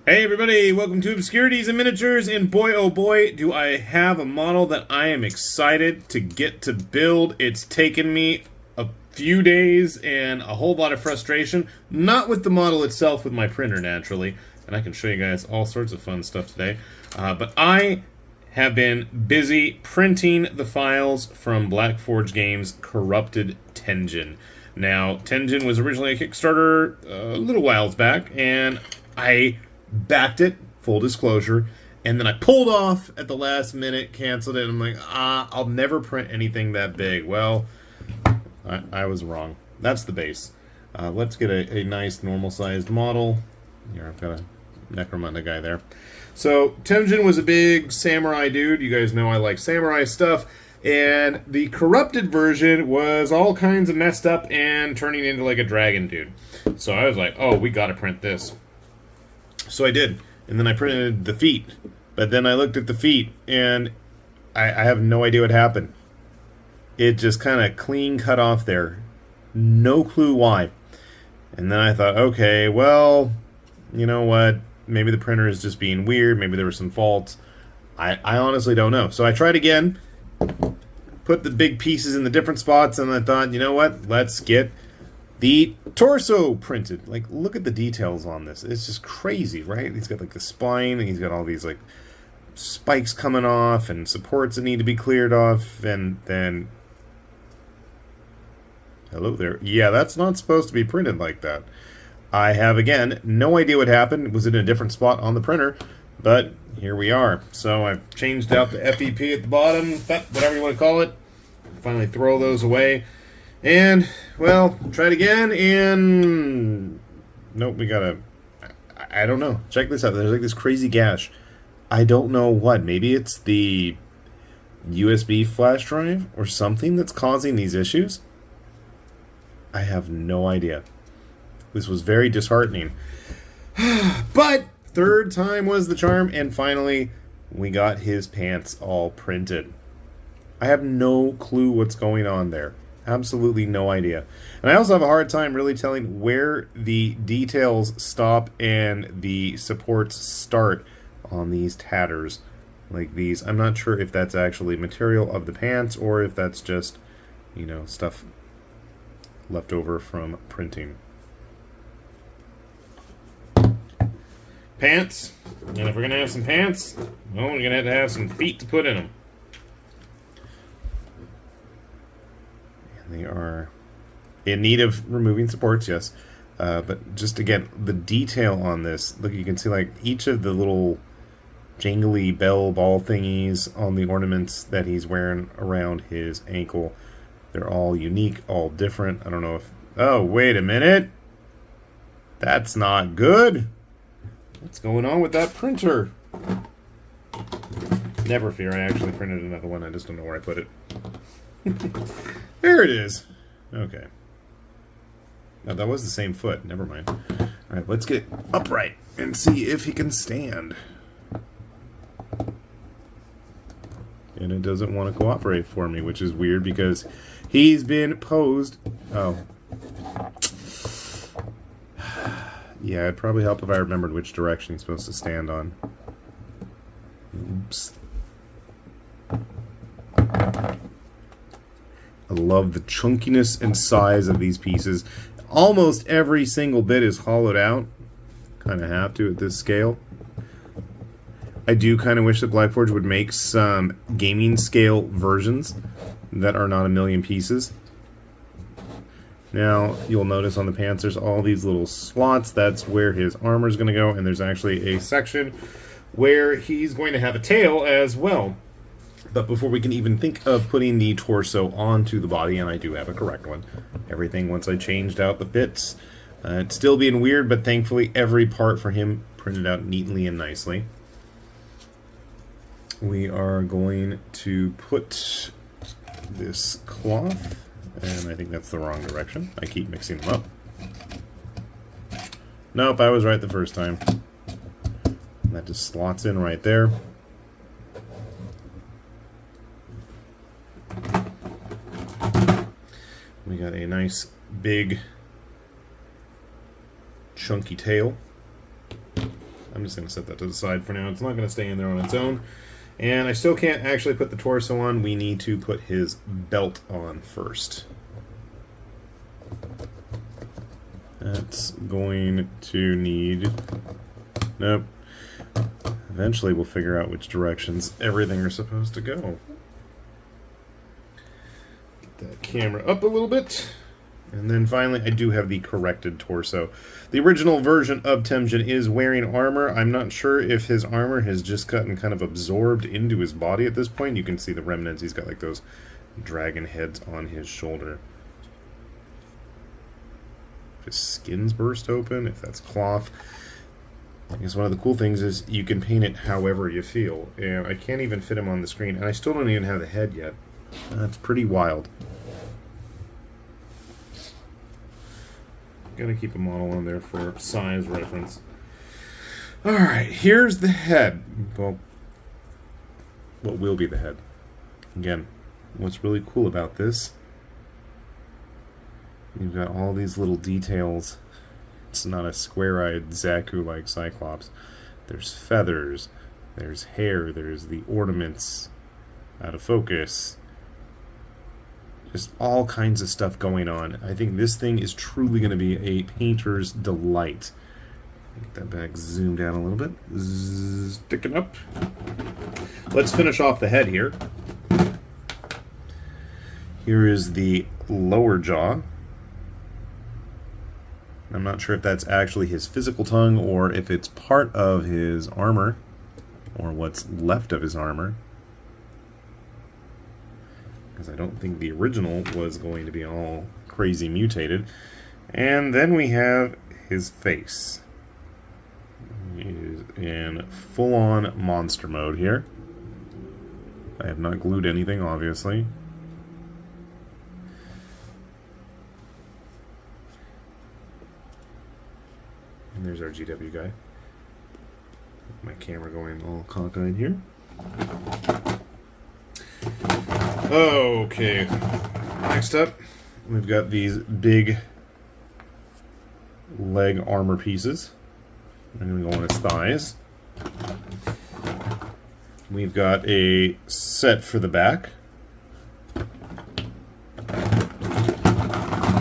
Hey everybody, welcome to Obscurities and Miniatures, and boy oh boy, do I have a model that I am excited to get to build. It's taken me a few days and a whole lot of frustration, not with the model itself, with my printer naturally, and I can show you guys all sorts of fun stuff today, but I have been busy printing the files from Black Forge Games' Corrupted Tenjin. Now, Tenjin was originally a Kickstarter a little whiles back, and I backed it, full disclosure, and then I pulled off at the last minute, canceled it, and I'm like, I'll never print anything that big. Well, I was wrong. That's the base. Let's get a nice normal-sized model. Here, I've got a Necromunda guy there. So, Tenjin was a big samurai dude. You guys know I like samurai stuff. And the corrupted version was all kinds of messed up and turning into like a dragon dude. So I was like, oh, we gotta print this. So I did, and then I printed the feet, but then I looked at the feet, and I have no idea what happened. It just kind of clean cut off there. No clue why. And then I thought, okay, well, you know what? Maybe the printer is just being weird. Maybe there were some faults. I honestly don't know. So I tried again, put the big pieces in the different spots, and I thought, you know what? Let's get the torso printed. Like, look at the details on this. It's just crazy, right? He's got like the spine, and he's got all these like spikes coming off and supports that need to be cleared off, and then hello there. Yeah, that's not supposed to be printed like that. I have, again, no idea what happened. It was in a different spot on the printer, but here we are. So I've changed out the FEP at the bottom, whatever you want to call it. Finally throw those away. And, well, try it again, and nope, we gotta, I don't know. Check this out. There's like this crazy gash. I don't know what. Maybe it's the USB flash drive or something that's causing these issues. I have no idea. This was very disheartening. But third time was the charm, and finally we got his pants all printed. I have no clue what's going on there. Absolutely no idea. And I also have a hard time really telling where the details stop and the supports start on these tatters like these. I'm not sure if that's actually material of the pants or if that's just, you know, stuff left over from printing. Pants. And if we're going to have some pants, well, we're going to have some feet to put in them. They are in need of removing supports, yes. But just again, the detail on this, look, you can see like each of the little jangly bell ball thingies on the ornaments that he's wearing around his ankle. They're all unique, all different. I don't know if... Oh, wait a minute. That's not good. What's going on with that printer? Never fear, I actually printed another one. I just don't know where I put it. There it is. Okay. Now, that was the same foot. Never mind. Alright, let's get upright and see if he can stand. And it doesn't want to cooperate for me, which is weird because he's been posed... Oh. Yeah, it'd probably help if I remembered which direction he's supposed to stand on. Oops. I love the chunkiness and size of these pieces. Almost every single bit is hollowed out. Kind of have to at this scale. I do kind of wish that Black Forge would make some gaming scale versions that are not a million pieces. Now, you'll notice on the pants there's all these little slots. That's where his armor is going to go, and there's actually a section where he's going to have a tail as well. But before we can even think of putting the torso onto the body, and I do have a correct one, everything once I changed out the bits, it's still being weird, but thankfully every part for him printed out neatly and nicely. We are going to put this cloth, and I think that's the wrong direction. I keep mixing them up. Nope, I was right the first time. That just slots in right there. We got a nice big chunky tail. I'm I'm just going to set that to the side for now. It's not going to stay in there on its own. And I still can't actually put the torso on. We need to put his belt on first. That's going to need... Nope. Eventually we'll figure out which directions everything are supposed to go. Get that camera up a little bit. And then finally, I do have the corrected torso. The original version of Tenjin is wearing armor. I'm not sure if his armor has just gotten kind of absorbed into his body at this point. You can see the remnants. He's got like those dragon heads on his shoulder. If his skin's burst open, if that's cloth. I guess one of the cool things is you can paint it however you feel. And I can't even fit him on the screen. And I still don't even have the head yet. That's pretty wild. Gotta keep a model on there for size reference. Alright, here's the head. Well, what will be the head. Again, what's really cool about this, you've got all these little details. It's not a square-eyed Zaku-like Cyclops. There's feathers, there's hair, there's the ornaments out of focus. Just all kinds of stuff going on. I think this thing is truly going to be a painter's delight. Get that back zoomed down a little bit. Sticking up. Let's finish off the head here. Here is the lower jaw. I'm not sure if that's actually his physical tongue or if it's part of his armor or what's left of his armor. Because I don't think the original was going to be all crazy mutated. And then we have his face. He is in full-on monster mode here. I have not glued anything, obviously. And there's our GW guy. My camera going all cockeyed here. Okay, next up, we've got these big leg armor pieces. I'm going to go on his thighs. We've got a set for the back.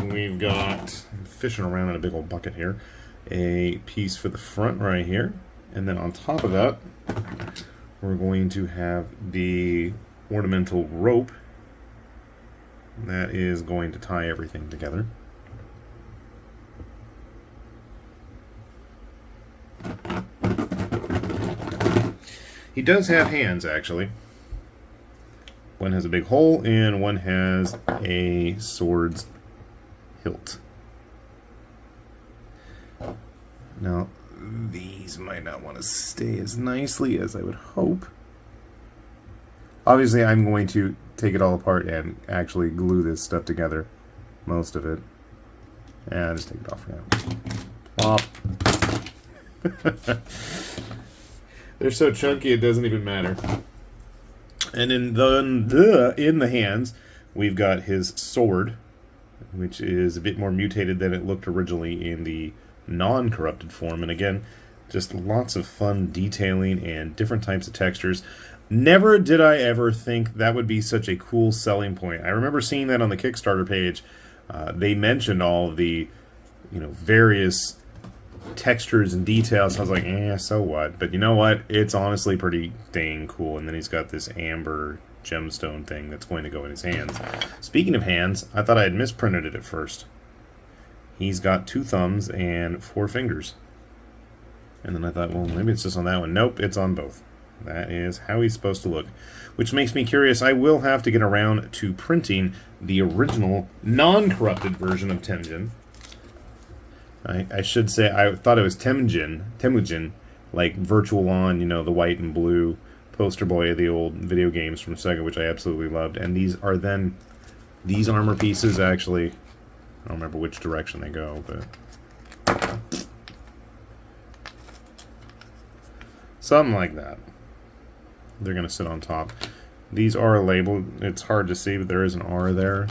We've got, I'm fishing around in a big old bucket here, a piece for the front right here. And then on top of that, we're going to have the ornamental rope that is going to tie everything together. He does have hands, actually. One has a big hole and one has a sword's hilt. Now, these might not want to stay as nicely as I would hope. Obviously, I'm going to take it all apart and actually glue this stuff together. Most of it. And just take it off for now. Plop. They're so chunky it doesn't even matter. And in the hands, we've got his sword, which is a bit more mutated than it looked originally in the non-corrupted form. And again, just lots of fun detailing and different types of textures. Never did I ever think that would be such a cool selling point. I remember seeing that on the Kickstarter page. They mentioned all of the, various textures and details. I was like, so what? But you know what? It's honestly pretty dang cool. And then he's got this amber gemstone thing that's going to go in his hands. Speaking of hands, I thought I had misprinted it at first. He's got 2 thumbs and 4 fingers. And then I thought, well, maybe it's just on that one. Nope, it's on both. That is how he's supposed to look. Which makes me curious. I will have to get around to printing the original non-corrupted version of Tenjin. I should say, I thought it was Temujin, like Virtual On, the white and blue poster boy of the old video games from Sega, which I absolutely loved. And these are then, these armor pieces actually, I don't remember which direction they go, but something like that. They're going to sit on top. These are labeled. It's hard to see, but there is an R there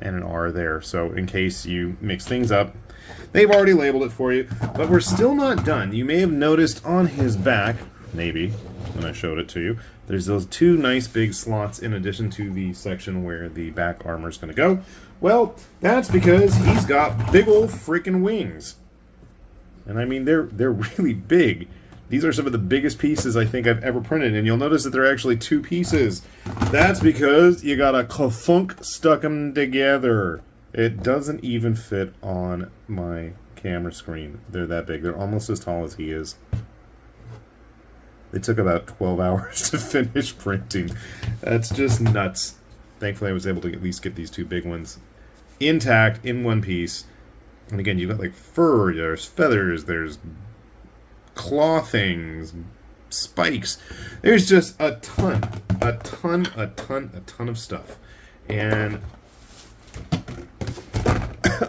and an R there. So in case you mix things up, They've already labeled it for you, but we're still not done. You may have noticed on his back, maybe, when I showed it to you, there's those two nice big slots in addition to the section where the back armor is going to go. Well, that's because he's got big old freaking wings. And I mean, they're really big. These are some of the biggest pieces I think I've ever printed, and you'll notice that they're actually two pieces. That's because you gotta ka-thunk stuck them together. It doesn't even fit on my camera screen. They're that big. They're almost as tall as he is. It took about 12 hours to finish printing. That's just nuts. Thankfully, I was able to at least get these two big ones intact in one piece. And again, you've got like fur, there's feathers, there's claw things, spikes. There's just a ton of stuff. And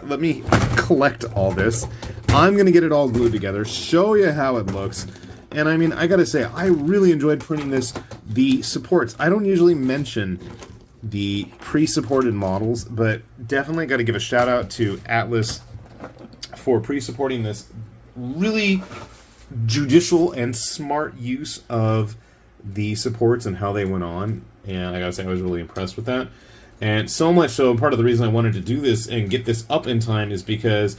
let me collect all this. I'm going to get it all glued together, show you how it looks. And I mean, I gotta say, I really enjoyed printing this. The supports, I don't usually mention the pre-supported models, but definitely got to give a shout out to Atlas for pre-supporting this really judicial and smart use of the supports and how they went on. And I gotta say, I was really impressed with that. And so much so, part of the reason I wanted to do this and get this up in time is because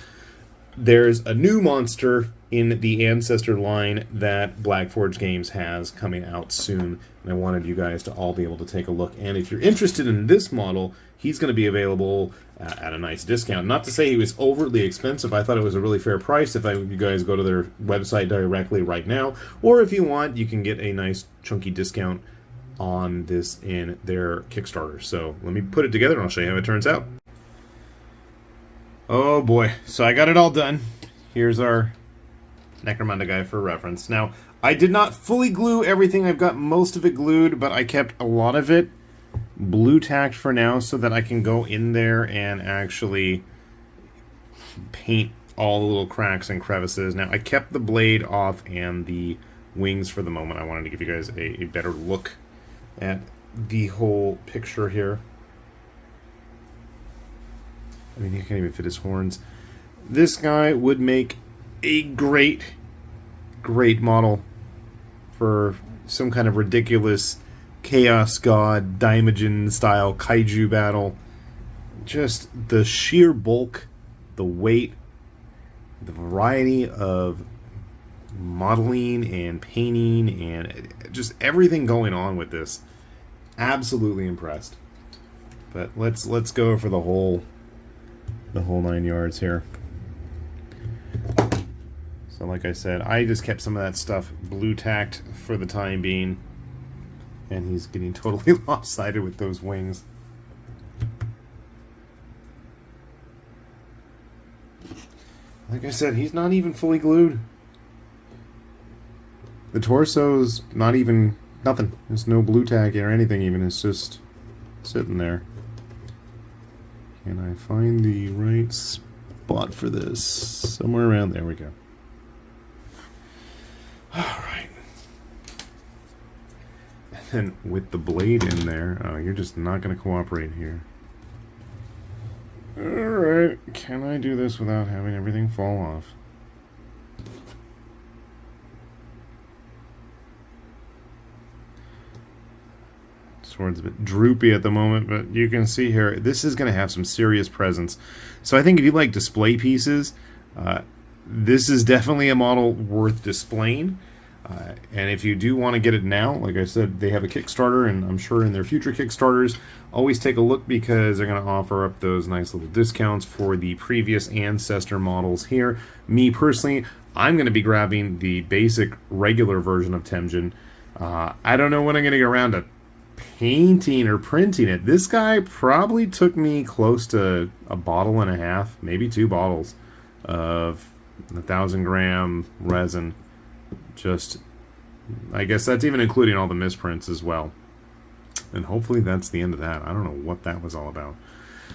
there's a new monster in the Ancestor line that Black Forge Games has coming out soon, and I wanted you guys to all be able to take a look. And if you're interested in this model, he's going to be available at a nice discount. Not to say he was overly expensive. I thought it was a really fair price if you guys go to their website directly right now, or if you want, you can get a nice chunky discount on this in their Kickstarter. So let me put it together and I'll show you how it turns out. Oh boy, so I got it all done. Here's our Necromunda guy for reference. Now, I did not fully glue everything. I've got most of it glued, but I kept a lot of it blue tacked for now so that I can go in there and actually paint all the little cracks and crevices. Now, I kept the blade off and the wings for the moment. I wanted to give you guys a better look at the whole picture here. I mean, he can't even fit his horns. This guy would make a great model for some kind of ridiculous Chaos God, Daimajin style kaiju battle. Just the sheer bulk, the weight, the variety of modeling and painting and just everything going on with this. Absolutely impressed. But let's go for the whole 9 yards here. So like I said, I just kept some of that stuff blue tacked for the time being. And he's getting totally lopsided with those wings. Like I said, he's not even fully glued. The torso's not even nothing. There's no blue tack or anything even. It's just sitting there. Can I find the right spot for this? Somewhere around there we go. Alright. And then with the blade in there, oh, you're just not going to cooperate here. Alright, can I do this without having everything fall off? Sword's a bit droopy at the moment, but you can see here, this is going to have some serious presence. So I think if you like display pieces, this is definitely a model worth displaying. And if you do want to get it now, like I said, they have a Kickstarter, and I'm sure in their future Kickstarters, always take a look because they're going to offer up those nice little discounts for the previous Ancestor models here. Me personally, I'm going to be grabbing the basic regular version of Tenjin. I don't know when I'm going to get around to painting or printing it. This guy probably took me close to a bottle and a half, maybe 2 bottles of 1,000-gram resin. Just, I guess that's even including all the misprints as well. And hopefully that's the end of that. I don't know what that was all about.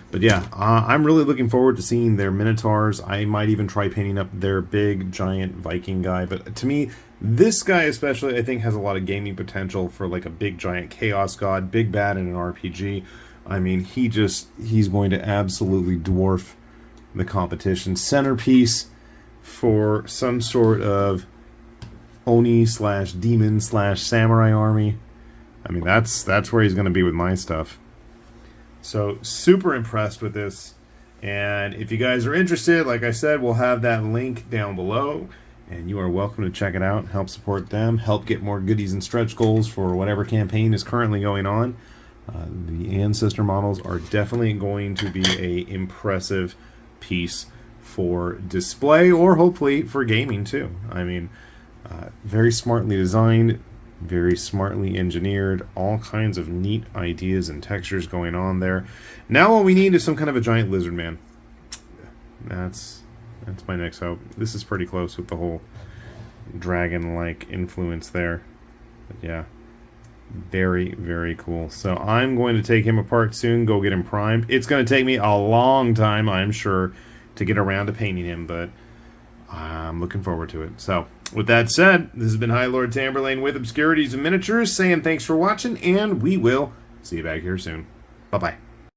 But yeah, I'm really looking forward to seeing their Minotaurs. I might even try painting up their big, giant Viking guy. But to me, this guy especially, I think, has a lot of gaming potential for like a big, giant Chaos God, big bad in an RPG. I mean, he's going to absolutely dwarf the competition. Centerpiece for some sort of Oni slash demon slash samurai army. I mean, that's where he's going to be with my stuff. So, super impressed with this. And if you guys are interested, like I said, we'll have that link down below. And you are welcome to check it out, help support them, help get more goodies and stretch goals for whatever campaign is currently going on. The Ancestor models are definitely going to be a impressive piece for display, or hopefully for gaming too. I mean, very smartly designed, very smartly engineered, all kinds of neat ideas and textures going on there. Now all we need is some kind of a giant lizard man. That's my next hope. This is pretty close with the whole dragon-like influence there. But yeah, very, very cool. So I'm going to take him apart soon, go get him primed. It's going to take me a long time, I'm sure, to get around to painting him, but I'm looking forward to it. So, with that said, this has been High Lord Tamberlane with Obscurities and Miniatures, saying thanks for watching, and we will see you back here soon. Bye-bye.